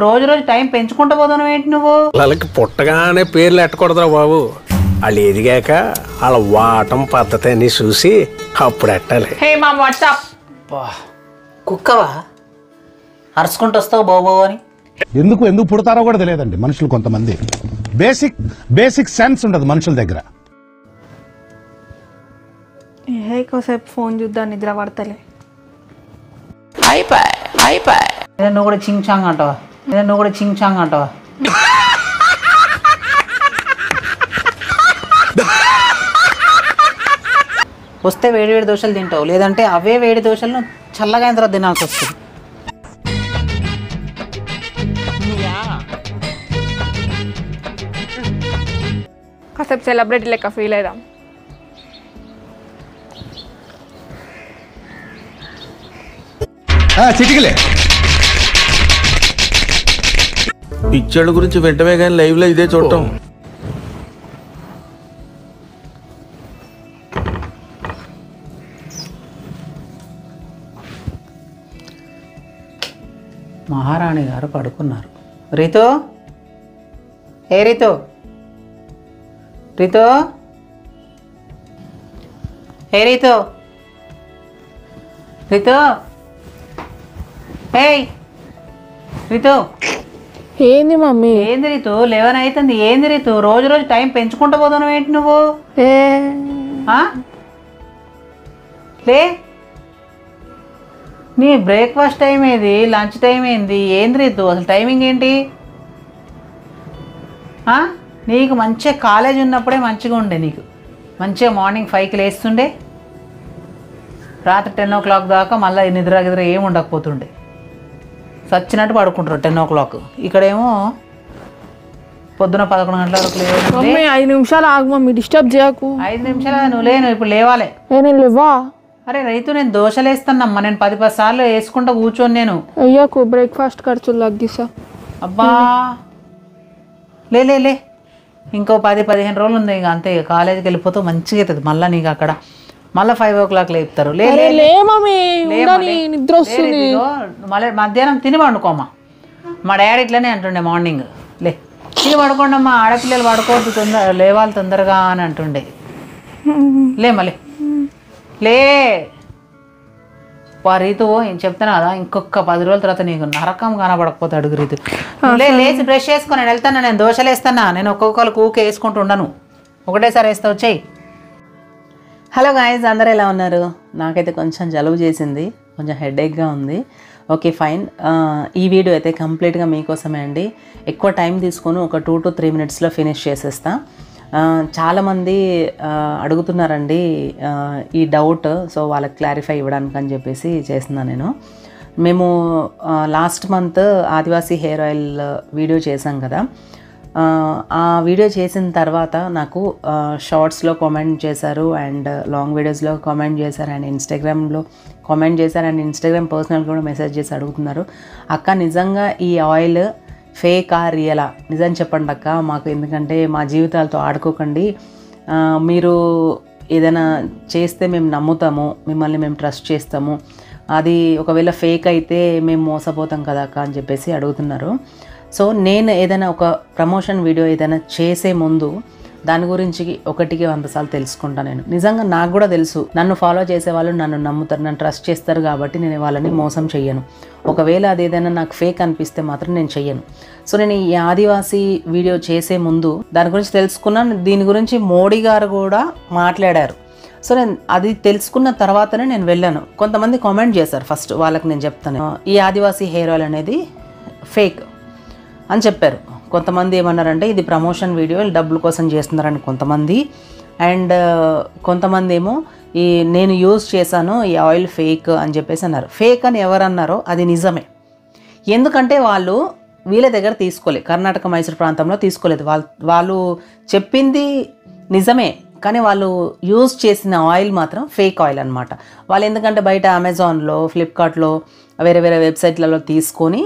రోజు రోజు టైం పెంచుకుంటూ పోతున్నావు ఏంటి నువ్వు? వాళ్ళకి పుట్టగానే పేర్లు ఎట్టకూడదురా బాబు. వాళ్ళు ఎదిగాక వాళ్ళ వాటం పద్ధతి అని చూసి అప్పుడు ఎట్టాలి. హే మామ్ వాట్సాప్. కుక్కవా అరుచుకుంటూ వస్తావు బాబో అని? ఎందుకు పుడతారో కూడా తెలియదండి మనుషులు. కొంతమంది బేసిక్ సెన్స్ ఉండదు మనుషుల దగ్గర. కాసేపు ఫోన్ చూద్దాం, నిద్ర పడతలే. నువ్వు కూడా చింగ్ చాంగ్ అంటావా? వస్తే వేడి వేడి దోశలు తింటావు, లేదంటే అవే వేడి దోశలను చల్లగా అయిన తర్వాత తినాల్సి వస్తుంది. కాసేపు సెలబ్రిటీ లెక్క ఫీల్ అవుదాం. చిటికలే పిచ్చోళ్ళ గురించి వెంటనే కానీ లైవ్ లో ఇదే చూడటం. మహారాణి గారు పడుకున్నారు. రీతో, ఏ రీతో, రీతో, ఏ రీతో, రీతో, ఏయ్ రీతో. ఏంది మమ్మీ? ఏంది రీతు, 11 అవుతుంది. ఏంది రీతు, రోజు రోజు టైం పెంచుకుంటూ పోతున్నావు ఏంటి నువ్వు? లే, నీ బ్రేక్ఫాస్ట్ టైం ఏది, లంచ్ టైం ఏంది, ఏంది రీతు అసలు టైమింగ్ ఏంటి? నీకు మంచిగా కాలేజ్ ఉన్నప్పుడే మంచిగా ఉండే, నీకు మంచిగా మార్నింగ్ 5కి లేస్తుండే, రాత్రి 10 o'clock దాకా మళ్ళీ నిద్ర ఏమి ఉండకపోతుండే, సచ్చినట్టు పడుకుంటారు 10 o'clock. ఇక్కడేమో పొద్దున 11 గంటల వరకు లేవు. 5 నిమిషాలు ఆగు మమ్మీ, డిస్టర్బ్ చేయకు. 5 నిమిషాలు నువ్వు లేను, ఇప్పుడు లేవాలి. నేను లేవా? అరే రైతు, నేను దోశలు వేస్తానమ్మా, నేను 10 సార్లు వేసుకుంటా కూర్చొని నేను. అయ్యాకు బ్రేక్ఫాస్ట్ ఖర్చులు తగ్గిస్తా. అబ్బా లే, ఇంకో 10-15 రోజులు ఉంది, ఇక అంతే. ఇక కాలేజీకి వెళ్ళిపోతావు, మంచిగా అవుతుంది. మళ్ళీ నీకు అక్కడ మళ్ళీ 5 o'clock లేపుతారు. నిద్ర వస్తుంది. మళ్ళీ మధ్యాహ్నం తిని పండుకోమ్మా. మా డాడీ ఇట్లనే అంటుండే, మార్నింగ్ లే తిని పడుకోండి అమ్మా, ఆడపిల్లలు పడుకోవద్దు, లేవాలి తొందరగా అని అంటుండే. లే మళ్ళీ లే రీతు, ఏం చెప్తాను కదా, ఇంకొక 10 రోజుల తర్వాత నీకు నరకం కనబడకపోతే అడుగు రీతు. లేచి బ్రష్ చేసుకొని నేను వెళ్తాను, నేను దోశలు వేస్తానా, నేను ఒక్కొక్కరు కూకే వేసుకుంటూ ఉండను, ఒకటేసారి వేస్తా వచ్చేయి. హలో గాయస్, అందరూ ఎలా ఉన్నారు? నాకైతే కొంచెం జలుబు చేసింది, కొంచెం హెడేక్గా ఉంది. Okay fine. ఈ వీడియో అయితే కంప్లీట్గా మీకోసమే అండి. ఎక్కువ టైం తీసుకొని ఒక 2 to 3 minutesలో ఫినిష్ చేసేస్తా. చాలామంది అడుగుతున్నారండి ఈ డౌట్, సో వాళ్ళకి క్లారిఫై ఇవ్వడానికి అని చెప్పేసి చేస్తున్నాను నేను. మేము లాస్ట్ మంత్ ఆదివాసీ హెయిర్ ఆయిల్ వీడియో చేసాం కదా, ఆ వీడియో చేసిన తర్వాత నాకు షార్ట్స్లో కామెంట్ చేశారు, అండ్ లాంగ్ వీడియోస్లో కామెంట్ చేశారు, అండ్ ఇన్స్టాగ్రామ్లో కామెంట్ చేశారు, అండ్ ఇన్స్టాగ్రామ్ పర్సనల్ కూడా మెసేజ్ చేసి అడుగుతున్నారు, అక్క నిజంగా ఈ ఆయిల్ ఫేకా రియలా, నిజం చెప్పండి అక్క మాకు, ఎందుకంటే మా జీవితాలతో ఆడుకోకండి, మీరు ఏదైనా చేస్తే మేము నమ్ముతాము, మిమ్మల్ని మేము ట్రస్ట్ చేస్తాము, అది ఒకవేళ ఫేక్ అయితే మేము మోసపోతాం కదా అక్క అని చెప్పేసి అడుగుతున్నారు. సో నేను ఏదైనా ఒక ప్రమోషన్ వీడియో ఏదైనా చేసే ముందు దాని గురించి 1కి 100 సార్లు తెలుసుకుంటాను నేను. నిజంగా నాకు కూడా తెలుసు, నన్ను ఫాలో చేసే వాళ్ళు నన్ను నమ్ముతారు, నన్ను ట్రస్ట్ చేస్తారు, కాబట్టి నేను వాళ్ళని మోసం చెయ్యను. ఒకవేళ అది ఏదైనా నాకు ఫేక్ అనిపిస్తే మాత్రం నేను చెయ్యను. సో నేను ఈ ఆదివాసీ వీడియో చేసే ముందు దాని గురించి తెలుసుకున్నాను. దీని గురించి మోడీ గారు కూడా మాట్లాడారు. సో నేను అది తెలుసుకున్న తర్వాతనే నేను వెళ్ళాను. కొంతమంది కామెంట్ చేశారు, ఫస్ట్ వాళ్ళకి నేను చెప్తాను, ఈ ఆదివాసీ హెయిర్ ఆయిల్ అనేది ఫేక్ అని చెప్పారు. కొంతమంది ఏమన్నారంటే ఇది ప్రమోషన్ వీడియో, డబ్బుల కోసం చేస్తున్నారని కొంతమంది, అండ్ కొంతమంది ఏమో ఈ నేను యూజ్ చేశాను ఈ ఆయిల్ ఫేక్ అని చెప్పేసి అన్నారు. ఫేక్ అని ఎవరన్నారో అది నిజమే, ఎందుకంటే వాళ్ళు వీళ్ళ దగ్గర తీసుకోలేదు, కర్ణాటక మైసూర్ ప్రాంతంలో తీసుకోలేదు. వాళ్ళు చెప్పింది నిజమే, కానీ వాళ్ళు యూజ్ చేసిన ఆయిల్ మాత్రం ఫేక్ ఆయిల్ అనమాట. వాళ్ళు ఎందుకంటే బయట అమెజాన్లో, ఫ్లిప్కార్ట్లో, వేరే వేరే వెబ్సైట్లలో తీసుకొని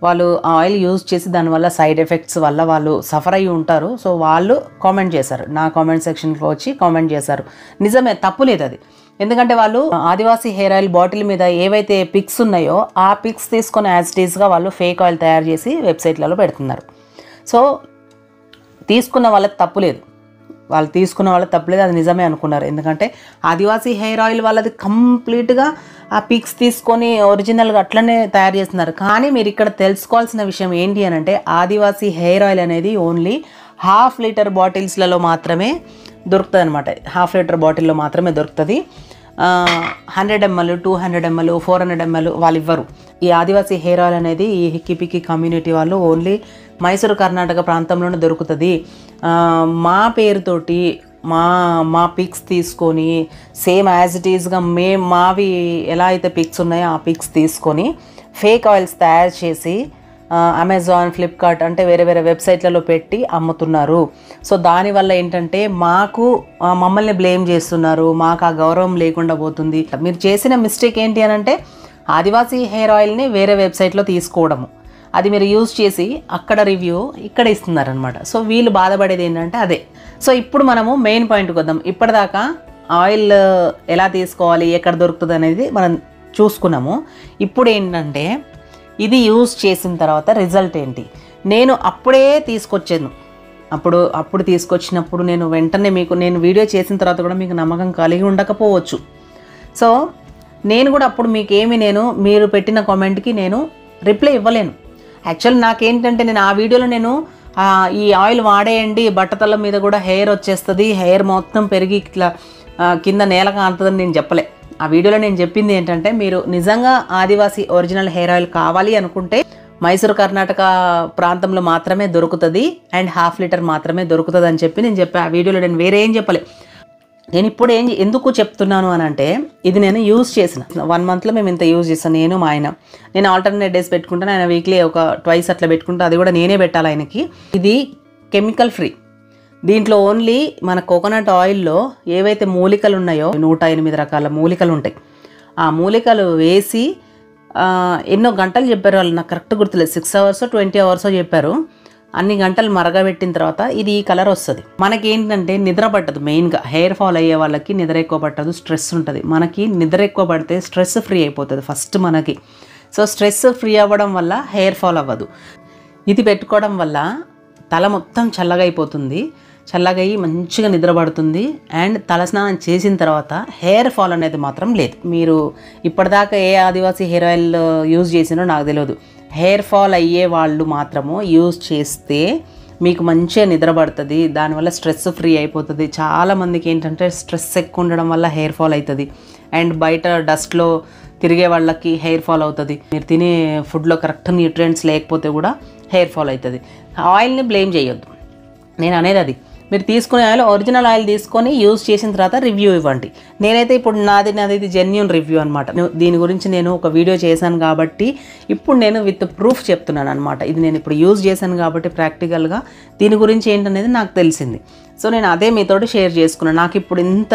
వాళ్ళు ఆయిల్ యూజ్ చేసి దానివల్ల సైడ్ ఎఫెక్ట్స్ వల్ల వాళ్ళు సఫర్ అయ్యి ఉంటారు. సో వాళ్ళు కామెంట్ చేశారు, నా కామెంట్ సెక్షన్కి వచ్చి కామెంట్ చేశారు. నిజమే, తప్పులేదు అది. ఎందుకంటే వాళ్ళు ఆదివాసీ హెయిర్ ఆయిల్ బాటిల్ మీద ఏవైతే పిక్స్ ఉన్నాయో ఆ పిక్స్ తీసుకొని యాజ్ ఇట్ ఈస్గా వాళ్ళు ఫేక్ ఆయిల్ తయారు చేసి వెబ్సైట్లలో పెడుతున్నారు. సో తీసుకున్న వాళ్ళకి తప్పులేదు, వాళ్ళు తీసుకున్న వాళ్ళకి తప్పులేదు, అది నిజమే అనుకున్నారు. ఎందుకంటే ఆదివాసీ హెయిర్ ఆయిల్ వాళ్ళది కంప్లీట్గా ఆ పిక్స్ తీసుకొని ఒరిజినల్గా అట్లనే తయారు చేస్తున్నారు. కానీ మీరు ఇక్కడ తెలుసుకోవాల్సిన విషయం ఏంటి అని అంటే ఆదివాసీ హెయిర్ ఆయిల్ అనేది ఓన్లీ 1/2 లీటర్ బాటిల్స్లలో మాత్రమే దొరుకుతుంది అనమాట. 1/2 లీటర్ బాటిల్లో మాత్రమే దొరుకుతుంది. 100 ml, 200 ml, 400 ml వాళ్ళు ఇవ్వరు. ఈ ఆదివాసీ హెయిర్ ఆయిల్ అనేది ఈ హిక్కిపిక్కి కమ్యూనిటీ వాళ్ళు ఓన్లీ మైసూరు కర్ణాటక ప్రాంతంలోనే దొరుకుతుంది. మా పేరుతోటి మా పిక్స్ తీసుకొని సేమ్ యాజ్ ఇట్ ఈస్గా మావి ఎలా అయితే పిక్స్ ఉన్నాయో ఆ పిక్స్ తీసుకొని ఫేక్ ఆయిల్స్ తయారు చేసి అమెజాన్, ఫ్లిప్కార్ట్ అంటే వేరే వేరే వెబ్సైట్లలో పెట్టి అమ్ముతున్నారు. సో దానివల్ల ఏంటంటే మమ్మల్ని బ్లేమ్ చేస్తున్నారు, మాకు ఆ గౌరవం లేకుండా పోతుంది. మీరు చేసిన మిస్టేక్ ఏంటి అని అంటే ఆదివాసీ హెయిర్ ఆయిల్ని వేరే వెబ్సైట్లో తీసుకోవడము, అది మీరు యూజ్ చేసి అక్కడ రివ్యూ ఇక్కడ ఇస్తున్నారనమాట. సో వీళ్ళు బాధపడేది ఏంటంటే అదే. సో ఇప్పుడు మనము మెయిన్ పాయింట్కి వద్దాం. ఇప్పటిదాకా ఆయిల్ ఎలా తీసుకోవాలి, ఎక్కడ దొరుకుతుంది అనేది మనం చూసుకున్నాము. ఇప్పుడు ఏంటంటే ఇది యూజ్ చేసిన తర్వాత రిజల్ట్ ఏంటి. నేను అప్పుడే తీసుకొచ్చాను, అప్పుడు తీసుకొచ్చినప్పుడు నేను వెంటనే నేను వీడియో చేసిన తర్వాత కూడా మీకు నమ్మకం కలిగి ఉండకపోవచ్చు. సో నేను కూడా అప్పుడు మీరు పెట్టిన కామెంట్కి నేను రిప్లై ఇవ్వలేను. యాక్చువల్ నాకేంటంటే నేను ఆ వీడియోలో ఈ ఆయిల్ వాడేయండి, బట్టతల మీద కూడా హెయిర్ వచ్చేస్తుంది, హెయిర్ మొత్తం పెరిగి ఇట్లా కింద నేల కాంతుందని నేను చెప్పలే. ఆ వీడియోలో నేను చెప్పింది ఏంటంటే మీరు నిజంగా ఆదివాసీ ఒరిజినల్ హెయిర్ ఆయిల్ కావాలి అనుకుంటే మైసూరు కర్ణాటక ప్రాంతంలో మాత్రమే దొరుకుతుంది అండ్ 1/2 లీటర్ మాత్రమే దొరుకుతుంది అని చెప్పి నేను చెప్పాను. ఆ వీడియోలో నేను వేరే ఏం చెప్పలే. నేను ఇప్పుడు ఎందుకు చెప్తున్నాను అని అంటే ఇది నేను యూజ్ చేసిన 1 monthలో మేము ఇంత యూజ్ చేస్తాను, నేను మా ఆయన. నేను ఆల్టర్నేట్ డేస్ పెట్టుకుంటాను, ఆయన వీక్లీ ఒక 2 అట్లా పెట్టుకుంటా, అది కూడా నేనే పెట్టాలి ఆయనకి. ఇది కెమికల్ ఫ్రీ. దీంట్లో ఓన్లీ మన కోకోనట్ ఆయిల్లో ఏవైతే మూలికలు ఉన్నాయో 108 రకాల మూలికలు ఉంటాయి. ఆ మూలికలు వేసి ఎన్నో గంటలు చెప్పారు వాళ్ళు, నాకు కరెక్ట్ గుర్తులేదు, 6 hours 20 hours చెప్పారు. అన్ని గంటలు మరగబెట్టిన తర్వాత ఇది ఈ కలర్ వస్తుంది. మనకి ఏంటంటే నిద్ర పట్టదు. మెయిన్గా హెయిర్ ఫాల్ అయ్యే వాళ్ళకి నిద్ర ఎక్కువ పట్టదు, స్ట్రెస్ ఉంటుంది. మనకి నిద్ర ఎక్కువ పడితే స్ట్రెస్ ఫ్రీ అయిపోతుంది ఫస్ట్ మనకి. సో స్ట్రెస్ ఫ్రీ అవ్వడం వల్ల హెయిర్ ఫాల్ అవ్వదు. ఇది పెట్టుకోవడం వల్ల తల మొత్తం చల్లగా అయిపోతుంది, చల్లగా అయ్యి మంచిగా నిద్ర పడుతుంది. అండ్ తలస్నానం చేసిన తర్వాత హెయిర్ ఫాల్ అనేది మాత్రం లేదు. మీరు ఇప్పటిదాకా ఏ ఆదివాసీ హెయిర్ ఆయిల్ యూజ్ చేసినో నాకు తెలియదు. హెయిర్ ఫాల్ అయ్యే వాళ్ళు మాత్రము యూజ్ చేస్తే మీకు మంచిగా నిద్ర పడుతుంది, దానివల్ల స్ట్రెస్ ఫ్రీ అయిపోతుంది. చాలామందికి ఏంటంటే స్ట్రెస్ ఎక్కువ ఉండడం వల్ల హెయిర్ ఫాల్ అవుతుంది. అండ్ బయట డస్ట్లో తిరిగే వాళ్ళకి హెయిర్ ఫాల్ అవుతుంది. మీరు తినే ఫుడ్లో కరెక్ట్ న్యూట్రియంట్స్ లేకపోతే కూడా హెయిర్ ఫాల్ అవుతుంది. ఆయిల్ని బ్లేమ్ చేయొద్దు. నేను అనేది అది, మీరు తీసుకునే ఆయిల్ ఒరిజినల్ ఆయిల్ తీసుకొని యూజ్ చేసిన తర్వాత రివ్యూ ఇవ్వండి. నేనైతే ఇప్పుడు నాది జెన్యూన్ రివ్యూ అనమాట. దీని గురించి నేను ఒక వీడియో చేశాను కాబట్టి ఇప్పుడు నేను విత్ ప్రూఫ్ చెప్తున్నాను అనమాట. ఇది నేను ఇప్పుడు యూజ్ చేశాను కాబట్టి ప్రాక్టికల్గా దీని గురించి ఏంటనేది నాకు తెలిసింది. సో నేను అదే మీతోటి షేర్ చేసుకున్నాను. నాకు ఇప్పుడు ఇంత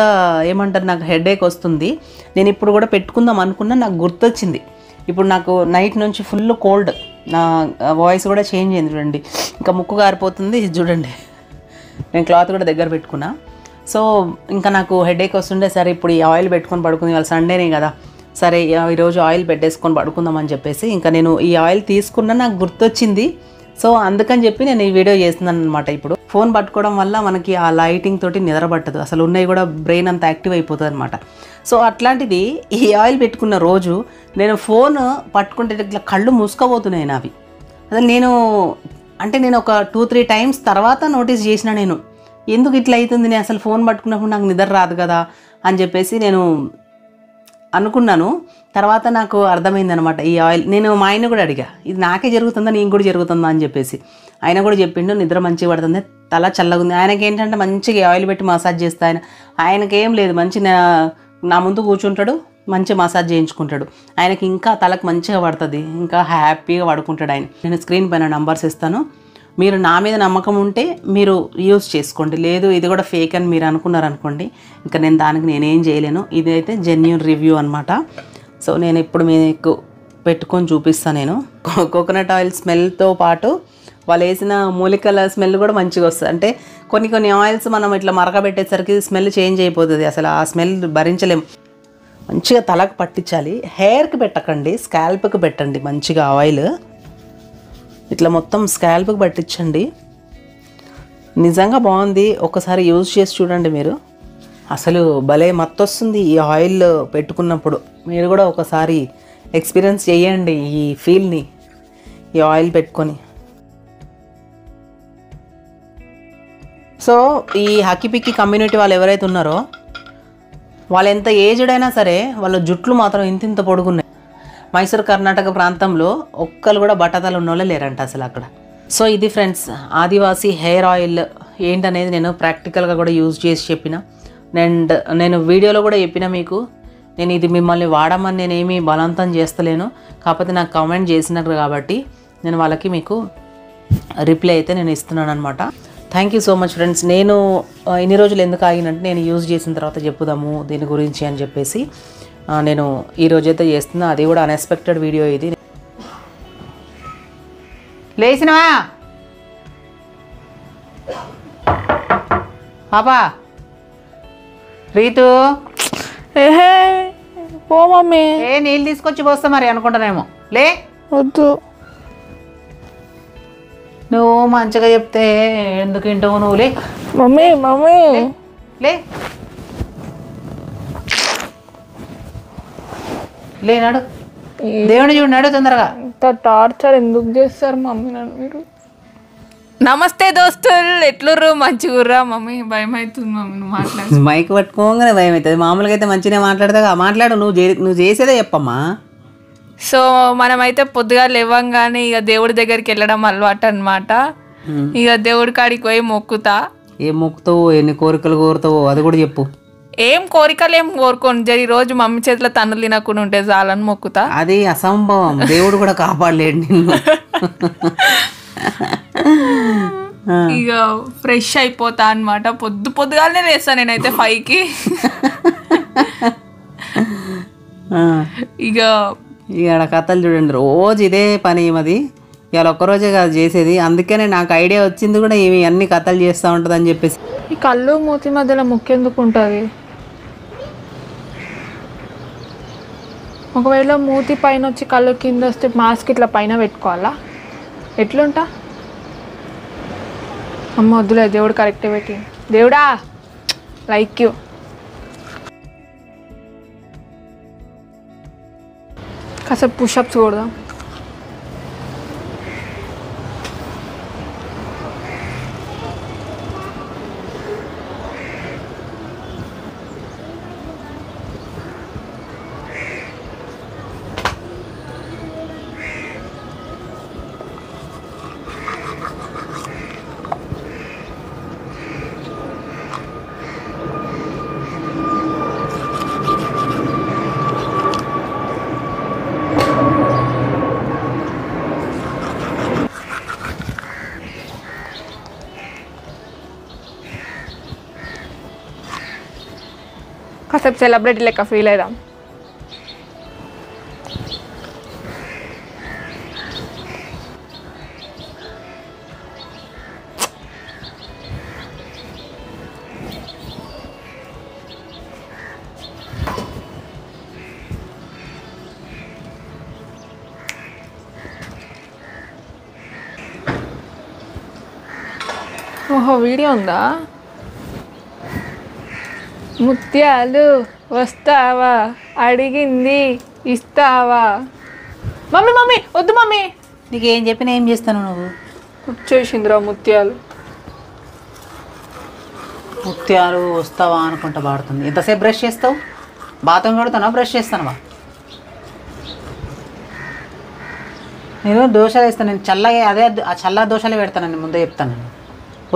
నాకు హెడేక్ వస్తుంది, నేను ఇప్పుడు కూడా పెట్టుకుందాం అనుకున్నా, నాకు గుర్తొచ్చింది. ఇప్పుడు నాకు నైట్ నుంచి ఫుల్ కోల్డ్, నా వాయిస్ కూడా చేంజ్ అయింది చూడండి, ఇంకా ముక్కు గారిపోతుంది చూడండి. నేను క్లాత్ కూడా దగ్గర పెట్టుకున్నా. సో ఇంకా నాకు హెడేక్ వస్తుండే, సరే ఇప్పుడు ఈ ఆయిల్ పెట్టుకొని పడుకుంది, ఇవాళ సండేనే కదా, సరే ఈరోజు ఆయిల్ పెట్టేసుకొని పడుకుందామని చెప్పేసి ఇంకా నేను ఈ ఆయిల్ తీసుకున్నా, నాకు గుర్తొచ్చింది. సో అందుకని చెప్పి నేను ఈ వీడియో చేస్తున్నాను అనమాట. ఇప్పుడు ఫోన్ పట్టుకోవడం వల్ల మనకి ఆ లైటింగ్ తోటి నిద్ర పట్టదు, అసలు ఉన్నాయి కూడా బ్రెయిన్ అంతా యాక్టివ్ అయిపోతుంది అనమాట. సో అట్లాంటిది ఈ ఆయిల్ పెట్టుకున్న రోజు నేను ఫోన్ పట్టుకుంటే ఇట్లా కళ్ళు మూసుకపోతున్నాయి నావి. అసలు నేను ఒక 2-3 times తర్వాత నోటీస్ చేసిన, నేను ఎందుకు ఇట్లా అవుతుంది, నేను అసలు ఫోన్ పట్టుకున్నప్పుడు నాకు నిద్ర రాదు కదా అని చెప్పేసి నేను అనుకున్నాను. తర్వాత నాకు అర్థమైంది అనమాట ఈ ఆయిల్. నేను మా ఆయన కూడా అడిగా, ఇది నాకే జరుగుతుందా నీకు కూడా జరుగుతుందా అని చెప్పేసి. ఆయన కూడా చెప్పిండు నిద్ర మంచిగా పడుతుంది, తల చల్లగా ఉంది. ఆయనకి ఏంటంటే మంచిగా ఆయిల్ పెట్టి మసాజ్ చేస్తా, ఆయనకేం లేదు, మంచి నా ముందు కూర్చుంటాడు, మంచి మసాజ్ చేయించుకుంటాడు. ఆయనకి ఇంకా తలకు మంచిగా పడుతుంది, ఇంకా హ్యాపీగా పడుకుంటాడు ఆయన. నేను స్క్రీన్ పైన నంబర్స్ ఇస్తాను, మీరు నా మీద నమ్మకం ఉంటే మీరు యూజ్ చేసుకోండి. లేదు ఇది కూడా ఫేక్ అని మీరు అనుకున్నారనుకోండి, ఇంకా నేనేం చేయలేను. ఇదైతే జెన్యూన్ రివ్యూ అనమాట. సో నేను ఇప్పుడు మీకు పెట్టుకొని చూపిస్తాను నేను. కోకోనట్ ఆయిల్ స్మెల్తో పాటు వాళ్ళు వేసిన మూలికల స్మెల్ కూడా మంచిగా వస్తుంది. అంటే కొన్ని ఆయిల్స్ మనం ఇట్లా మరకబెట్టేసరికి స్మెల్ చేంజ్ అయిపోతుంది, అసలు ఆ స్మెల్ భరించలేం. మంచిగా తలకు పట్టించాలి. హెయిర్కి పెట్టకండి, స్కాల్ప్కి పెట్టండి మంచిగా ఆయిల్. ఇట్లా మొత్తం స్కాల్ప్కి పట్టించండి. నిజంగా బాగుంది, ఒకసారి యూజ్ చేసి చూడండి మీరు. అసలు భలే మత్తొస్తుంది ఈ ఆయిల్ పెట్టుకున్నప్పుడు. మీరు కూడా ఒకసారి ఎక్స్పీరియన్స్ చేయండి ఈ ఫీల్ని, ఈ ఆయిల్ పెట్టుకొని. సో ఈ హక్కిపిక్కి కమ్యూనిటీ వాళ్ళు ఎవరైతే ఉన్నారో వాళ్ళు ఎంత ఏజ్డ్ అయినా సరే వాళ్ళ జుట్లు మాత్రం ఇంత పొడుగున్నాయి. మైసూర్ కర్ణాటక ప్రాంతంలో ఒక్కరు కూడా బట్టతలు ఉన్నోళ్ళే లేరంట అసలు అక్కడ. సో ఇది ఫ్రెండ్స్ ఆదివాసీ హెయిర్ ఆయిల్ ఏంటనేది నేను ప్రాక్టికల్గా కూడా యూజ్ చేసి చెప్పిన. అండ్ నేను వీడియోలో కూడా చెప్పిన మీకు, నేను ఇది మిమ్మల్ని వాడమని నేనేమి బలవంతం చేస్తలేను, కాకపోతే నాకు కామెంట్ చేసినారు కాబట్టి నేను వాళ్ళకి మీకు రిప్లై అయితే నేను ఇస్తున్నాను అనమాట. Thank you so much friends. నేను ఇన్ని రోజులు ఎందుకు ఆగినంటే నేను యూజ్ చేసిన తర్వాత చెప్పుదాము దీని గురించి అని చెప్పేసి నేను ఈరోజైతే చేస్తున్నా. అది కూడా అన్ఎక్స్పెక్టెడ్ వీడియో ఇది. లేచినవా పాపా? రీతు ఏహే పో మమ్మీ. నీళ్ళు తీసుకొచ్చి పోస్తా మరి అనుకుంటానేమో. లే వద్దు, నువ్వు మంచిగా చెప్తే ఎందుకు వింటావు నువ్వు. లే మమ్మీ మమ్మీ లే లేనాడు, దేవుని చూడు నాడు తొందరగా. ఇంత టార్చర్ ఎందుకు చేస్తారు మమ్మీ నన్ను మీరు? నమస్తే దోస్తులు, ఎట్లుర్రు? మంచిగుర్రా? మమ్మీ భయం అవుతుంది మమ్మీ నువ్వు మాట్లాడు. మైక్ పట్టుకోగానే భయం అవుతుంది. మామూలుగా అయితే మంచిగా మాట్లాడతా. మాట్లాడు, నువ్వు చేసేదే చెప్పమ్మా. సో మనమైతే పొద్దుగా లేవంగానే ఇక దేవుడి దగ్గరికి వెళ్ళడం అలవాటు అనమాట. ఇక దేవుడి కాడికి పోయి మొక్కుతా. ఏం మొక్కుతావు, ఎన్ని కోరికలు కోరుతావో అది కూడా చెప్పు. ఏం కోరికలు ఏం కోరుకోను, జరి రోజు మమ్మీ చేతిలో తన్నులు తినకుండా ఉంటే చాలని మొక్కుతా. అది అసంభవం, దేవుడు కూడా కాపాడలేడు నిన్ను. ఇక ఫ్రెష్ అయిపోతా అనమాట. పొద్దుగానే లేస్తా నేనైతే 5కి. ఇక కథలు చూడండి, రోజు ఇదే పని ఏమది. ఇవాళ ఒక్కరోజే కాదు చేసేది, అందుకనే నాకు ఐడియా వచ్చింది కూడా ఇవి అన్ని కథలు చేస్తూ ఉంటుంది అని చెప్పేసి. ఈ కళ్ళు మూతి మధ్యలో ముక్కెందుకు ఉంటుంది? ఒకవేళ మూతి పైన వచ్చి కళ్ళు కింద వస్తే మాస్క్ ఇట్లా పైన పెట్టుకోవాలా? ఎట్లుంటా? అమ్మ వద్దులే, దేవుడు కరెక్టే పెట్టి. దేవుడా లైక్ యూ. కాసేపు పుషప్స్ కొడదాం. కాసేపు సెలబ్రిటీ లెక్క ఫీల్ అవుదాం. ఓహో వీడియో ఉందా? ముత్యాలు వస్తావా, అడిగింది ఇస్తావా? మమ్మీ మమ్మీ వద్దు మమ్మీ. నీకు ఏం చెప్పినా ఏం చేస్తాను నువ్వు? వచ్చేసిందిరా ముత్యాలు. ముత్యాలు వస్తావా అనుకుంటా పాడుతుంది. ఎంతసేపు బ్రష్ చేస్తావు? బాత్రూమ్ కడుతానా, బ్రష్ చేస్తానవా? నేను దోశలు వేస్తాను, నేను చల్లగా అదే ఆ చల్ల దోశలే పెడతానని ముందే చెప్తాను.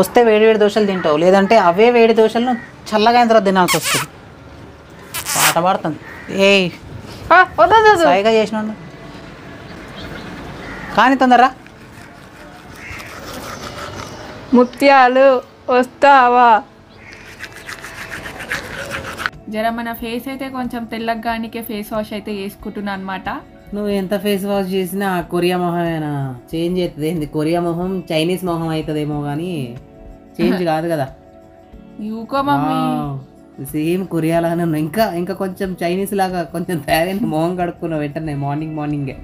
వస్తే వేడి వేడి దోశలు తింటావు, లేదంటే అవే వేడి దోశలను చల్లగా అయిన తర్వాత తినాల్సి వస్తుంది. పాట పాడుతుంది. ఏయ్ సాయిగా చేసిన కానీ తొందరరా. ముత్యాలు వస్తావా? జర మన ఫేస్ అయితే కొంచెం తెల్లగానికే ఫేస్ వాష్ అయితే వేసుకుంటున్నా అనమాట. నువ్వు ఎంత ఫేస్ వాష్ చేసినా కొరియా మొహమేనా చేంజ్ అవుతుంది ఏంది కొరియా మొహం చైనీస్ మొహం అవుతుందేమో కానీ చేంజ్ కాదు కదా యూకో మమ్మీ సేమ్ కొరియాలాగానే ఉన్నావు ఇంకా ఇంకా కొంచెం చైనీస్ లాగా కొంచెం తయారైన మొహం కడుక్కున్నావు వెంటనే మార్నింగే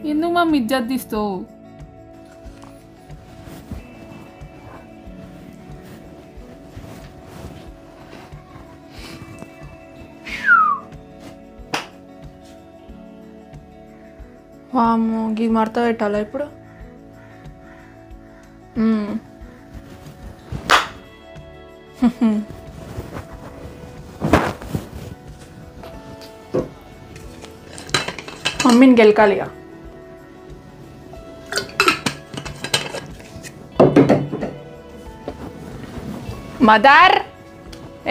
ఎందుకు మమ్మీ ఇజ్జత్ తీస్తావు వామ్మో ఇది మడత పెట్టాలా ఇప్పుడు మమ్మీని గెలకాలి ఇక మదర్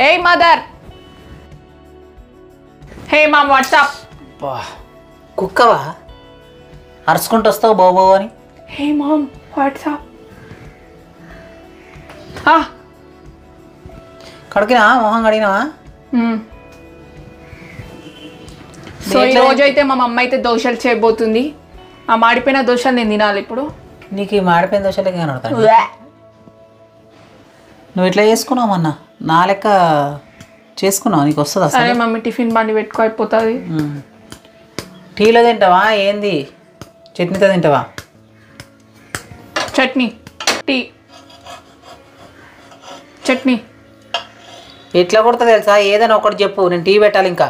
ఏయ్ మదర్ హే మామ్ వాట్సాప్ కుక్కవా అరుచుకుంటూ వస్తావు బాబు అని హే మామ్ వాట్సాప్ కడిగినా మొహం కడిగినావా సో ఈ రోజు అయితే మా మమ్మ అయితే దోశలు చేయబోతుంది ఆ మాడిపోయిన దోశలు నేను తినాలి ఇప్పుడు నీకు ఈ మాడిపోయిన దోశలకి కనబడతాను నువ్వు ఇట్లా చేసుకున్నావు అన్న నా లెక్క చేసుకున్నావు నీకు వస్తుంది సరే అసలు మమ్మీ టిఫిన్ బండి పెట్టుకో అయిపోతుంది టీలో తింటావా ఏంది చట్నీతో తింటావా చట్నీ టీ చట్నీ ఎట్లా కొడుతుంది తెలుసా ఏదైనా ఒకటి చెప్పు నేను టీ పెట్టాలి ఇంకా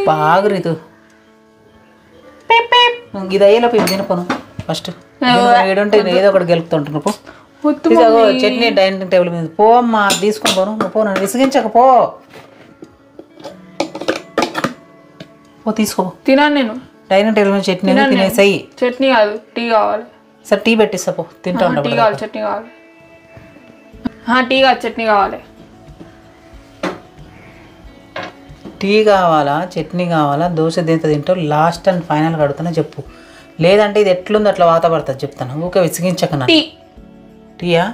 బాగా రీతు ఇది అయ్యేలోపు ఇవి తినపోను ఫస్ట్ ఏడుంటే ఏదో ఒకటి గెలుపుతుంటున్నావు పో ఇదిగో చట్నీ డైనింగ్ టేబుల్ మీద పో అమ్మా తీసుకొని పోను నువ్వు పో నన్ను విసిగించకపో పో తీసుకో తినాను నేను డైనింగ్ టేబుల్ మీద చట్నీ తినేసాయి చట్నీ కాదు టీ కావాలి సరే టీ పెట్టిస్తా పో తింటా టీ ఉండవు కావాలి చట్నీ కావాలి టీ కాదు చట్నీ కావాలి టీ కావాలా చట్నీ కావాలా దోశ దేంతో తింటావు లాస్ట్ అండ్ ఫైనల్ కడుతున్నా చెప్పు లేదంటే ఇది ఎట్లుందో అట్లా వాత పడుతుంది చెప్తాను ఊకే విసిగించకనా టీ టీయా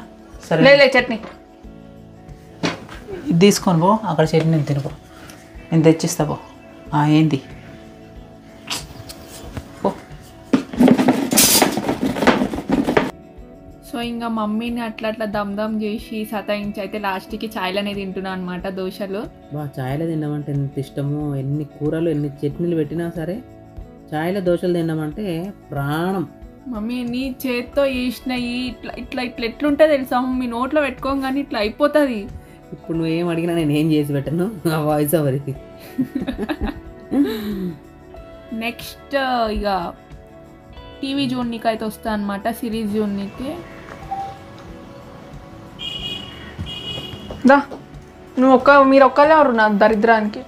సరే లేదు చట్నీ ఇది తీసుకొని పో అక్కడ చట్నీ నేను తినుకో నేను తెచ్చిస్తా పో ఏంది పో సో ఇంకా మమ్మీని అట్లా అట్లా దమ్ చేసి సతాయించి అయితే లాస్ట్కి చాయ్లు అనేది తింటున్నాను అనమాట దోశలు చాయ్లో తిన్నామంటే ఎంత ఇష్టమో ఎన్ని కూరలు ఎన్ని చట్నీలు పెట్టినా సరే చాయ్లో దోశలు తిన్నామంటే ప్రాణం మమ్మీ నీ చేత్తో వేసినవి ఇట్లా ఇట్లా ఇట్లా ఎట్లుంటే తెలుసా మీ నోట్లో పెట్టుకోగానే ఇట్లా అయిపోతుంది ఇప్పుడు నువ్వు ఏం అడిగినా నేను ఏం చేసి పెట్టను ఆ వాయిస్ ఓవర్కి నెక్స్ట్ ఇక టీవీ చూడనీకి అయితే వస్తా అనమాట సిరీస్ చూడనీకి దా మీరు ఒక్కలే ఎవరు నా దరిద్రానికి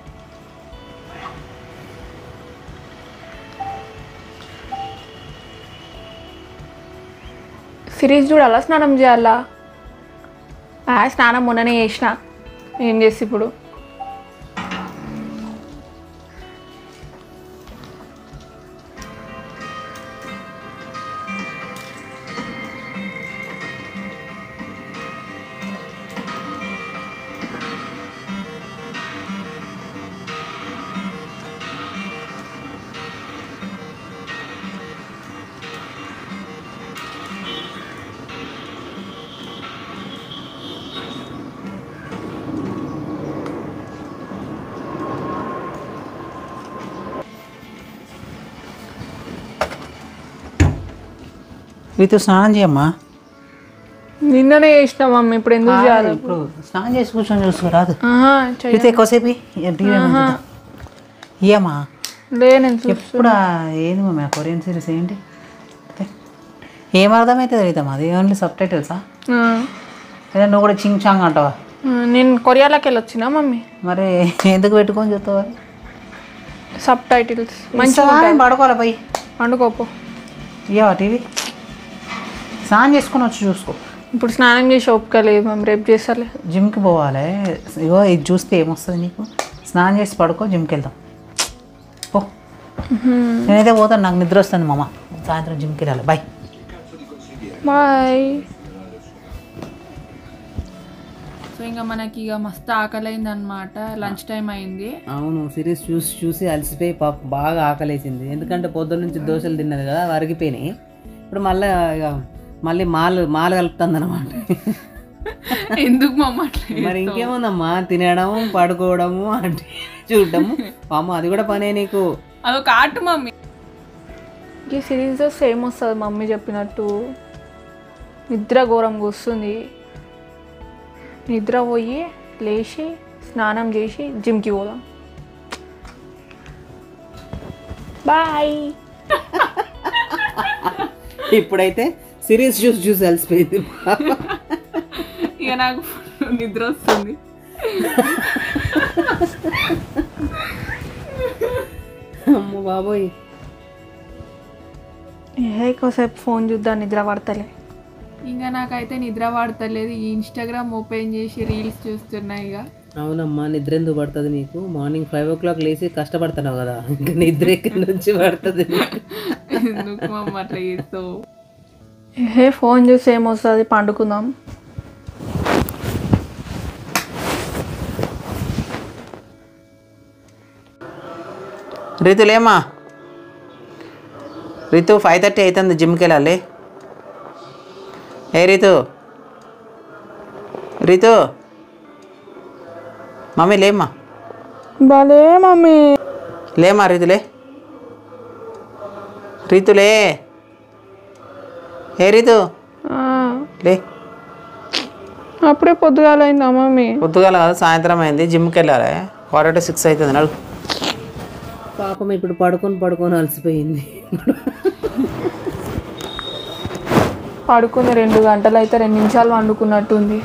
సిరీస్ చూడాలా స్నానం చేయాలా స్నానం మొన్ననే చేసిన ఏం చేసి ఇప్పుడు వీటితో స్నానం చేయమ్మా నిన్ననే చేసిన మమ్మీ ఇప్పుడు ఎందుకు చేయాలి ఇప్పుడు స్నానం చేసి కూర్చొని చూసుకోరాదు చెయ్యి. వీటితో ఎక్కువసేపు ఇయ్యమ్మా లే నేను ఎప్పుడు ఏంది మమ్మీ కొరియన్ సిరీస్ ఏంటి ఏం అర్థమవుతుంది అవుతామా అది ఓన్లీ సబ్ టైటిల్సా లేదా నువ్వు కూడా చింగ్ చాంగ్ అంటావా నేను కొరియాలోకి వెళ్ళొచ్చినా మమ్మీ మరి ఎందుకు పెట్టుకొని చూస్తావా సబ్ టైటిల్స్ మంచిగా పడుకోవాలి పోయి వండుకోపో ఇయ్యవా టీవీ స్నానం చేసుకొని వచ్చి చూసుకో ఇప్పుడు స్నానం చేసి ఓపిక లేదు మేము రేపు చేస్తాలే జిమ్కి పోవాలి ఇగో ఇది చూస్తే ఏమొస్తుంది నీకు స్నానం చేసి పడుకో జిమ్కి వెళ్దాం పో నేనైతే పోతాను నాకు నిద్ర వస్తుంది మామ సాయంత్రం జిమ్కి వెళ్ళాలి బాయ్ బాయ్ ఇంకా మనకి ఇక మస్తు ఆకలి అయింది అనమాట, లంచ్ టైం అయింది. అవును, సిరీస్ చూసి చూసి అలసిపోయి పాప బాగా ఆకలేసింది. ఎందుకంటే పొద్దున్న నుంచి దోశలు తిన్నది కదా, అరిగిపోయినాయి. ఇప్పుడు మళ్ళీ ఇక మాలు కలుపుతుంది అనమాట. ఎందుకు మమ్మ మరి ఇంకేముందమ్మా, తినడం పడుకోవడము అంటే చూడటము. అమ్మ అది కూడా పనే నీకు. అదొక ఆట మమ్మీ. ఈ సిరీస్ సేమ్ వస్తుంది మమ్మీ చెప్పినట్టు. నిద్ర ఘోరంగా వస్తుంది. నిద్ర పోయి లేచి స్నానం చేసి జిమ్కి పోదాం. బాయ్. ఇప్పుడైతే సిరీస్ చూసి అలసిపోయింది. ఇక నాకు నిద్ర వస్తుంది. అమ్మ బాబోయ్, ఎక్కువసేపు ఫోన్ చూద్దాం, నిద్ర పడతలే. ఇంకా నాకైతే నిద్ర పడతలేదు. ఈ ఇన్స్టాగ్రామ్ ఓపెన్ చేసి రీల్స్ చూస్తున్నా ఇక. అవునమ్మా, నిద్ర ఎందుకు పడుతుంది నీకు? మార్నింగ్ 5 o'clock లేచి కష్టపడుతున్నావు కదా, ఇంకా నిద్ర ఎక్కడి నుంచి పడుతుంది? ఎందుకు మమ్మ అట్లా చేస్తావు? ఫోన్ చూసి ఏమొస్తుంది, పండుకుందాం. రీతులేమా, రీతు 5:30 అవుతుంది, జిమ్కి వెళ్ళాలి. ఏ రీతు మమ్మీ లేమ్మా. భలే మమ్మీ. లేమా రీతులే. ఏ రీతు లే. అప్పుడే పొద్దుగాలైందా మమ్మీ? పొద్దుగాల కాదు, సాయంత్రం అయింది. జిమ్కి వెళ్ళాలి. 4:06 అవుతుంది. నడు. పాపం ఇప్పుడు పడుకొని అలసిపోయింది. పడుకుని 2 గంటలు అయితే 2 నిమిషాలు వండుకున్నట్టుంది.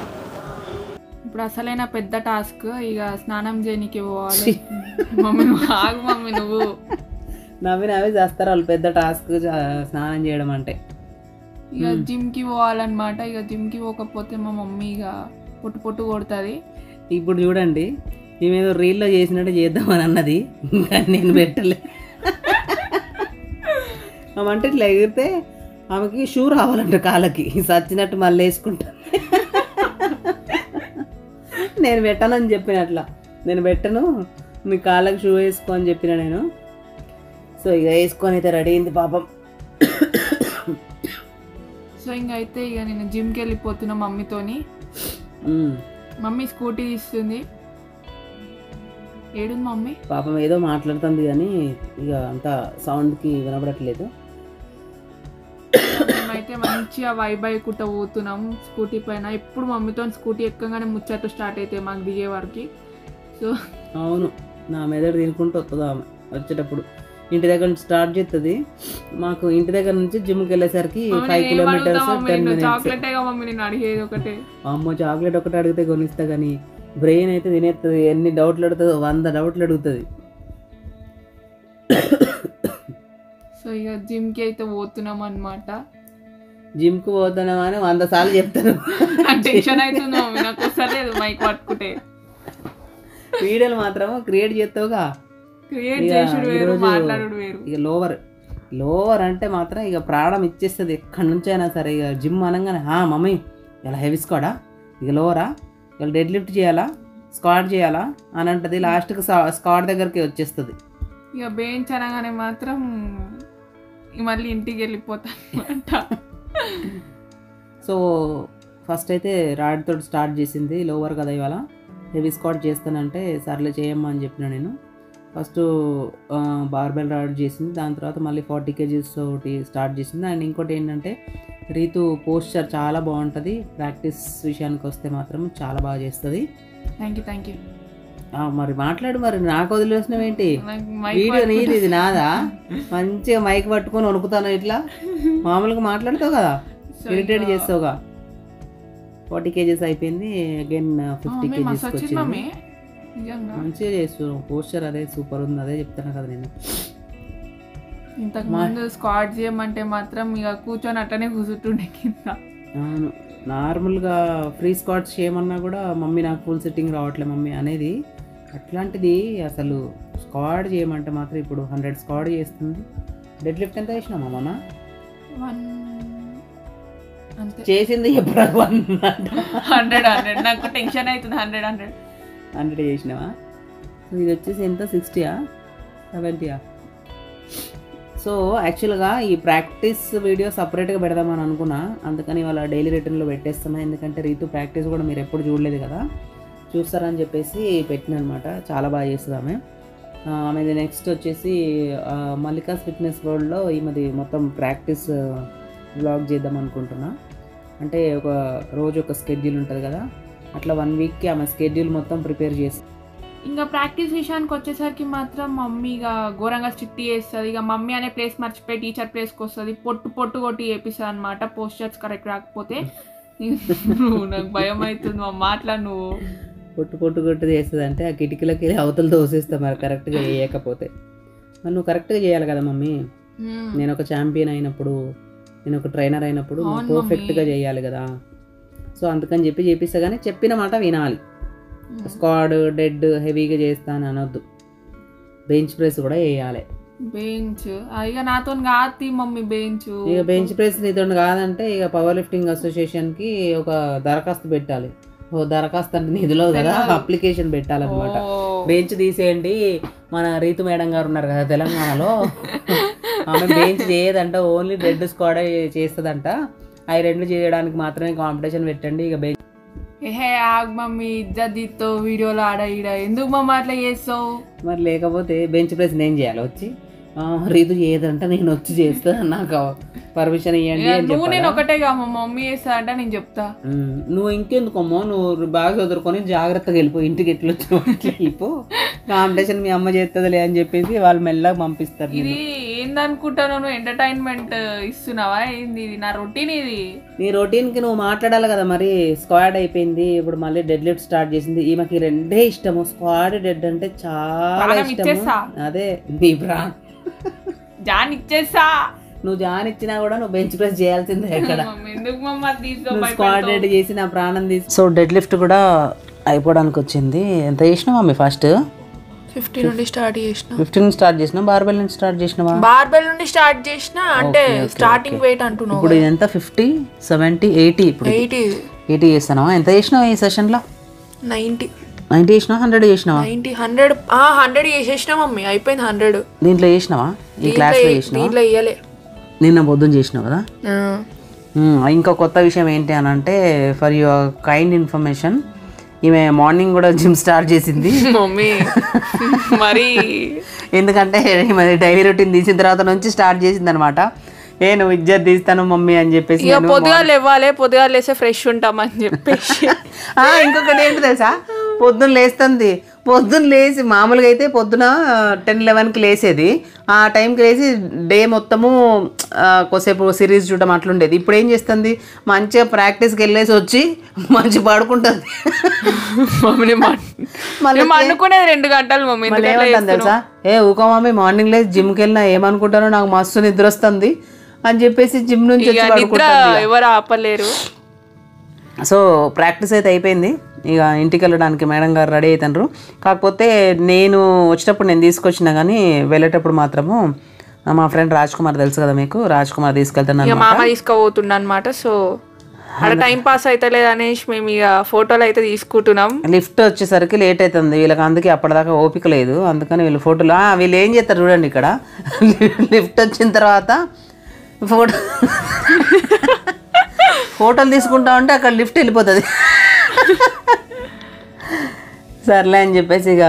ఇప్పుడు అసలైన పెద్ద టాస్క్, ఇక స్నానం చేయనికి పోవాలి. మమ్మీ ఆగు మమ్మీ, నువ్వు నవ్వి చేస్తారు వాళ్ళు. పెద్ద టాస్క్ స్నానం చేయడం అంటే. ఇక జిమ్కి పోవాలన్నమాట. ఇక జిమ్కి పోకపోతే మా మమ్మీ ఇక పొట్టు కొడుతుంది. ఇప్పుడు చూడండి, ఈమెదో రీల్లో చేసినట్టు చేద్దామని అన్నది, కానీ నేను పెట్టలే. ఆమె ఇట్లా ఎగిరితే ఆమెకి షూ రావాలంట కాళ్ళకి, సచ్చినట్టు మళ్ళీ వేసుకుంటాను. నేను పెట్టనని చెప్పిన, అట్లా నేను పెట్టను, మీ కాళ్ళకి షూ వేసుకో అని చెప్పిన నేను. సో ఇక వేసుకొని అయితే రెడీ అయింది పాపం. సో ఇంకైతే ఇక నేను జిమ్కి వెళ్ళిపోతున్నా మమ్మీతోని. మమ్మీ స్కూటీ తీస్తుంది. ఏడుంది మమ్మీ? పాపం ఏదో మాట్లాడుతుంది కానీ ఇక అంత సౌండ్కి వినపడట్లేదు. మేమైతే మంచిగా వైబ్ అయ్యకుంటా పోతున్నాం స్కూటీ పైన. ఎప్పుడు మమ్మీతో స్కూటీ ఎక్కగానే ముచ్చట్లు స్టార్ట్ అవుతాయి మాకు దిగే వరకు. సో అవును, నా మెదడు తినుకుంటూ వస్తుంది ఆమె వచ్చేటప్పుడు. ఇంటి దగ్గర నుంచి స్టార్ట్ చేస్తుంది. మాకు ఇంటి దగ్గర నుంచి జిమ్కి వెళ్ళేసరికి 5 kilometers 10 minutes. చాక్లెట్ మమ్మీ నేను అడిగేది ఒకటే. అమ్మో, చాక్లెట్ ఒకటి అడిగితే కొనిస్తా కానీ బ్రెయిన్ అయితే తినేస్తుంది. ఎన్ని డౌట్లు అడుగుతుందో, 100 డౌట్లు అడుగుతుంది. సో ఇక జిమ్కి అయితే పోతున్నాం అనమాట. జిమ్కి పోతున్నామా అని 100 సార్లు చెప్తాను. టెన్షన్ అవుతుంది మమ్మీ, నాకు వస్తలేదు మైక్ పట్టుకుంటే. వీడియోలు మాత్రం క్రియేట్ చేస్తావుగా, క్రియేట్ చేసుడు వేరు, మాట్లాడు వేరు. ఇక లోవర్ అంటే మాత్రం ఇక ప్రాణం ఇచ్చేస్తుంది ఎక్కడి నుంచి అయినా సరే. ఇక జిమ్ అనగానే మమ్మీ ఇలా హెవీ స్క్వాడా, ఇక లోవరా, ఇలా డెడ్ లిఫ్ట్ చేయాలా, స్క్వాట్ చేయాలా అని అంటది. లాస్ట్కి స్క్వాట్ దగ్గరికి వచ్చేస్తుంది. ఇక బెంచ్ అనగానే మాత్రం మళ్ళీ ఇంటికి వెళ్ళిపోతాను. సో ఫస్ట్ అయితే రాడ్ తోటి స్టార్ట్ చేసింది. లోవర్ కదా ఇవాళ, హెవీ స్క్వాట్ చేస్తానంటే సర్లే చేయమ్మా అని చెప్పిన నేను. ఫస్ట్ బార్బెల్ రాడ్ చేసింది, దాని తర్వాత మళ్ళీ 40 kgs ఒకటి స్టార్ట్ చేసింది. అండ్ ఇంకోటి ఏంటంటే రీతు పోస్చర్ చాలా బాగుంటుంది. ప్రాక్టీస్ విషయానికి వస్తే మాత్రం చాలా బాగా చేస్తుంది. Thank you. మరి మాట్లాడు, మరి నాకు వదిలేసినావు ఏంటి? వీడియో నీది, ఇది నాదా? మంచిగా మైక్ పట్టుకొని వణుకుతాను ఇట్లా. మామూలుగా మాట్లాడతావు కదా, ఇరిటేట్ చేస్తావుగా. 40 kgs అయిపోయింది. అగైన్ 50 kgs వచ్చింది. మంచిగా చేస్తున్నావు పోస్చర్, అదే సూపర్ ఉంది, అదే చెప్తాను కదా నేను. ఇంతకుముందు స్క్వాట్ చేయమంటే మాత్రం ఇక కూర్చొని అట్టనే కూర్చుంటుండే కింద. అవును, నార్మల్గా ఫ్రీ స్క్వాట్స్ చేయమన్నా కూడా మమ్మీ నాకు ఫుల్ సిట్టింగ్ రావట్లే మమ్మీ అనేది. అట్లాంటిది అసలు స్క్వాడ్ చేయమంటే మాత్రం ఇప్పుడు 100 స్క్వాడ్ చేస్తుంది. డెడ్ లిఫ్ట్ ఎంత చేసినామా మొన్న? చేసింది ఎప్పుడు 100 నాకు టెన్షన్ అవుతుంది. 100 చేసినావా? ఇది వచ్చేసి ఎంత 60యా 70యా? సో యాక్చువల్గా ఈ ప్రాక్టీస్ వీడియో సపరేట్గా పెడదామని అనుకున్నా, అందుకని వాళ్ళ డైలీ రిటర్న్లో పెట్టేస్తున్నా. ఎందుకంటే రీతు ప్రాక్టీస్ కూడా మీరు ఎప్పుడు చూడలేదు కదా, చూస్తారని చెప్పేసి పెట్టిన అనమాట. చాలా బాగా చేస్తుంది ఆమె. ఆమెది నెక్స్ట్ వచ్చేసి మల్లికాస్ ఫిట్నెస్ వరల్డ్లో ఈమెది మొత్తం ప్రాక్టీస్ వ్లాగ్ చేద్దాం అనుకుంటున్నా. అంటే ఒక రోజు ఒక స్కెడ్యూల్ ఉంటుంది కదా, అట్లా 1 వీక్కి ఆమె స్కెడ్యూల్ మొత్తం ప్రిపేర్ చేసి. ఇంకా ప్రాక్టీస్ విషయానికి వచ్చేసరికి మాత్రం మమ్మీ ఇక ఘోరంగా స్ట్రిక్ట్ చేస్తుంది. ఇక మమ్మీ అనే ప్లేస్ మర్చిపోయి టీచర్ ప్లేస్కి వస్తుంది, పొట్టు కొట్టి చేపిస్తుంది అనమాట. పోస్టర్స్ కరెక్ట్ రాకపోతే నాకు భయం అవుతుంది మా మాట్లా. నువ్వు పొట్టు కొట్టి చేస్తుంది అంటే ఆ కిటికీలకి అవతల దోసేస్తా మరి కరెక్ట్గా చేయకపోతే. మరి నువ్వు కరెక్ట్గా చేయాలి కదా మమ్మీ. నేను ఒక ఛాంపియన్ అయినప్పుడు, నేను ఒక ట్రైనర్ అయినప్పుడు నువ్వు పర్ఫెక్ట్గా చేయాలి కదా. సో అందుకని చెప్పి చేపిస్తా, కానీ చెప్పిన మాట వినాలి. స్క్వాడ్ డెడ్ హెవీగా చేస్తాను అనొద్దు. బెంచ్ ప్రెస్ కూడా వేయాలి. బెంచ్ ఇక నాతో కాదు మమ్మీ. ఇక బెంచ్ ప్రెస్ నీతో కాదంటే ఇక పవర్ లిఫ్టింగ్ అసోసియేషన్కి ఒక దరఖాస్తు పెట్టాలి. దరఖాస్తు అంటే నిధిలో కదా, అప్లికేషన్ పెట్టాలన్నమాట. బెంచ్ తీసేయండి. మన రీతు మేడం గారు ఉన్నారు కదా తెలంగాణలో, ఆమె బెంచ్ చేయదంట, ఓన్లీ డెడ్ స్క్వాడ్ చేస్తుందంట. అవి 2 చేయడానికి మాత్రమే కాంపిటీషన్ పెట్టండి. ఇక బెంచ్ ఆగ్ మమ్మీ ఇజ్జత్ వీడియోలో ఆడ ఈడ ఎందుకు మమ్మీ అట్లా చేస్తావు? మరి లేకపోతే బెంచ్ ప్రెస్ నేను చేయాలి వచ్చి? రీతు చేయదంట, నేను వచ్చి చేస్తా, నాకు పర్మిషన్ ఇవ్వండి అని నువ్వు నేను ఒకటేగా మా మమ్మీ చేస్తా అంటే నేను చెప్తా. నువ్వు ఇంకెందుకమ్మో, నువ్వు బాగా చదువుకొని జాగ్రత్తగా వెళ్ళిపో, ఇంటికి ఎట్లా వెళ్ళిపో. కాంపిటీషన్ మీ అమ్మ చేస్తుందిలే అని చెప్పేసి వాళ్ళు మెల్లగా పంపిస్తారు. ఇది ఏందనుకుంటాను, నువ్వు ఎంటర్టైన్మెంట్ ఇస్తున్నావా ఏంది? ఇది నా రొటీన్. ఇది నీ రొటీన్కి నువ్వు మాట్లాడాలి కదా. మరి స్క్వాడ్ అయిపోయింది, ఇప్పుడు మళ్ళీ డెడ్ లిఫ్ట్ స్టార్ట్ చేసింది. ఈమెకి 2 ఇష్టము, స్క్వాడ్ డెడ్ అంటే చాలా ఇష్టము. అదే నీ ప్రాణం. జాన్ ఇచ్చేసా. నువ్వు జాన్ ఇచ్చినా కూడా నువ్వు బెంచ్ ప్రెస్ చేయాల్సిందే ఇక్కడ. స్క్వాడ్ డెడ్ చేసి నా ప్రాణం తీసి. సో డెడ్ లిఫ్ట్ కూడా అయిపోవడానికి వచ్చింది. ఎంత చేసినావా మమ్మీ? ఫస్ట్ 15 నుండి స్టార్ట్ చేసిన. 15 స్టార్ట్ చేసినా, బార్బెల్ నుంచి స్టార్ట్ చేసినావా? బార్బెల్ నుండి స్టార్ట్ చేసిన, అంటే స్టార్టింగ్ వెయిట్ అంటున్నావు. ఇప్పుడు ఎంత 50, 70, 80? ఇప్పుడు 80 చేస్తానా? ఎంత చేసినావు ఈ సెషన్లో? 90 చేసినావా? 100 చేసినావా? 100 చేసేసినా మమ్మీ, అయిపోయింది 100. దీంట్లో చేసినావా? ఈ క్లాస్లో చేసినావా? దీంట్లో ఇయ్యలే, నిన్న పొద్దున్న చేసినావు కదా. ఇంకా కొత్త విషయం ఏంటి అని అంటే, ఫర్ యువర్ కైండ్ ఇన్ఫర్మేషన్, ఈమె మార్నింగ్ కూడా జిమ్ స్టార్ట్ చేసింది మమ్మీ. మరి ఎందుకంటే ఈమె డైలీ రొటీన్ తీసిన తర్వాత నుంచి స్టార్ట్ చేసింది అనమాట. నువ్వు ఇజ్జత్ తీస్తాను మమ్మీ అని చెప్పేసి, పొద్దుగాలు ఇవ్వాలి, పొద్దుగాలు లేస్తే ఫ్రెష్ ఉంటామని చెప్పేసి. ఇంకొకటి ఏంటి తెలుసా, పొద్దున్న లేస్తుంది. పొద్దున్న లేచి మామూలుగా అయితే పొద్దున 10-11కి లేసేది. ఆ టైంకి లేచి డే మొత్తము కొద్దిసేపు సిరీస్ చూడడం అట్లుండేది. ఇప్పుడు ఏం చేస్తుంది, మంచిగా ప్రాక్టీస్కి వెళ్ళేసి వచ్చి మంచి పడుకుంటుంది. అనుకునేది 2 గంటలు మమ్మీ. ఏమంటాను తెలుసా, ఊకో మమ్మీ, మార్నింగ్ లేచి జిమ్కి వెళ్ళినా ఏమనుకుంటానో, నాకు మస్తు నిద్ర వస్తుంది అని చెప్పేసి జిమ్ నుంచి ఎవరు ఆపలేరు. సో ప్రాక్టీస్ అయితే అయిపోయింది. ఇక ఇంటికి వెళ్ళడానికి మేడం గారు రెడీ అవుతారు. కాకపోతే నేను వచ్చేటప్పుడు నేను తీసుకొచ్చినా, కానీ వెళ్ళేటప్పుడు మాత్రము మా ఫ్రెండ్ రాజ్ కుమార్ తెలుసు కదా మీకు, రాజ్ కుమార్ తీసుకెళ్తాను, మామ తీసుకుపోతున్నా అనమాట. సో అక్కడ టైం పాస్ అయితే లేదనేసి మేము ఇక ఫోటోలు అయితే తీసుకుంటున్నాం. లిఫ్ట్ వచ్చేసరికి లేట్ అవుతుంది వీళ్ళకి, అందుకే అప్పటిదాకా ఓపిక లేదు. అందుకని వీళ్ళు ఫోటోలు వీళ్ళు ఏం చేస్తారు చూడండి, ఇక్కడ లిఫ్ట్ వచ్చిన తర్వాత ఫోటోలు తీసుకుంటా ఉంటే అక్కడ లిఫ్ట్ వెళ్ళిపోతుంది. సర్లే అని చెప్పేసి ఇక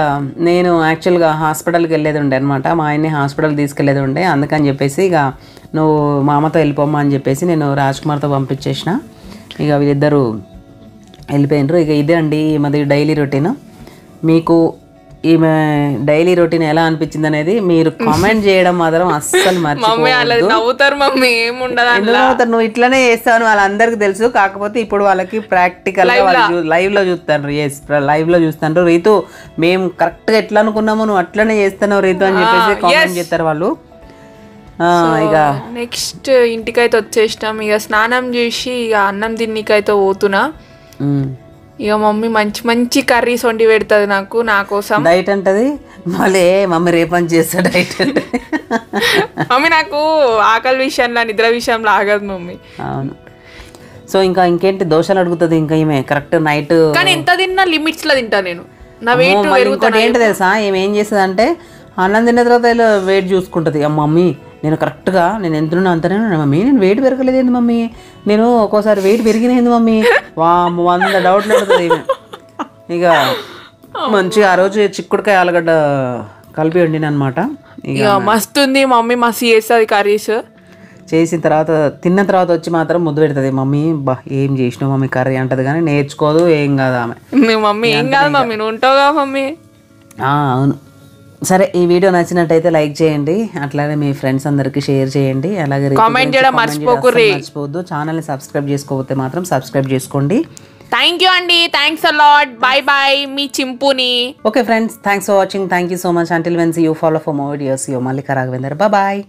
నేను యాక్చువల్గా హాస్పిటల్కి వెళ్ళేది ఉండే అనమాట. మా ఆయన్ని హాస్పిటల్ తీసుకెళ్ళేది ఉండే. అందుకని చెప్పేసి ఇక నువ్వు మా అమ్మతో వెళ్ళిపోమ్మా అని చెప్పేసి నేను రాజ్ కుమార్తో పంపించేసిన. ఇక వీళ్ళిద్దరూ వెళ్ళిపోయినారు. ఇక ఇదే అండి మాది డైలీ రొటీన్. మీకు ఈమె డైలీ రొటీన్ ఎలా అనిపించింది అనేది మీరు కామెంట్ చేయడం మాత్రం అస్సలు మర్చిపోవద్దు. నువ్వు ఇట్లానే చేస్తావు వాళ్ళందరికీ తెలుసు. కాకపోతే ఇప్పుడు వాళ్ళకి ప్రాక్టికల్ గా లైవ్ లో చూస్తాను. లైవ్ లో చూస్తాను. రీతు మేము కరెక్ట్ గా ఎట్లా అనుకున్నాము నువ్వు అట్లనే చేస్తున్నావు రీతు అని చెప్పేసి కామెంట్ చేస్తారు వాళ్ళు. ఇక నెక్స్ట్ ఇంటికైతే వచ్చేసినాం. ఇక స్నానం చేసి ఇక అన్నం తిన్నికైతే పోతున్నా. ఇక మమ్మీ మంచి మంచి కర్రీస్ వండి పెడుతుంది నాకు, నా కోసం. డైట్ అంటది మళ్ళీ మమ్మీ రేపని చేస్తా డైట్ అంటే. మమ్మీ నాకు ఆకలి విషయంలో నిద్ర విషయంలో ఆగదు మమ్మీ. అవును. సో ఇంకా ఇంకేంటి దోశలు అడుగుతుంది ఇంకా ఈమె కరెక్ట్ నైట్. కానీ ఎంత తిన్నా లిమిట్స్ లో తింటా నేను. నా వెయిట్ ఇంకోటి ఏంటి తెలుసా, ఏమి ఏం చేస్తుంది అంటే అన్నం తిన్న తర్వాత ఇలా వెయిట్ చూసుకుంటుంది. మమ్మీ నేను కరెక్ట్గా నేను ఎంతున్నా అంతనే మమ్మీ, నేను వెయిట్ పెరగలేదు ఏంది మమ్మీ, నేను ఒక్కోసారి వెయిట్ పెరిగినది మమ్మీ, 100 డౌట్లు అడుగుతుంది ఈమె. ఇక మంచిగా ఆ రోజు చిక్కుడుకాయ ఆలుగడ్డ కలిపి వండిన అనమాట. ఇక మస్తు ఉంది మమ్మీ, మస్తు చేస్తుంది కర్రీస్. చేసిన తర్వాత తిన్న తర్వాత వచ్చి మాత్రం ముద్దు పెడుతుంది. మమ్మీ బా ఏం చేసినావు మమ్మీ కర్రీ అంటది, కానీ నేర్చుకోదు ఏం కాదు ఆమె. మమ్మీ ఏం కాదు మమ్మీ, నువ్వు ఉంటావుగా మమ్మీ. అవును. సరే, ఈ వీడియో నచ్చినట్టయితే లైక్ చేయండి, అట్లానే మీ ఫ్రెండ్స్ అందరికి షేర్ చేయండి, అలాగే కామెంట్ చేయడం మర్చిపోవద్దు. ఛానల్ని సబ్స్క్రైబ్ చేసుకోకపోతే మాత్రం సబ్స్క్రైబ్ చేసుకోండి. థ్యాంక్ యూ అండి, thanks a lot, bye bye, మీ చింపుని. Okay friends, thanks for watching, thank you so much. Until when see you, follow for more videos. You Mallika Raghavender, bye.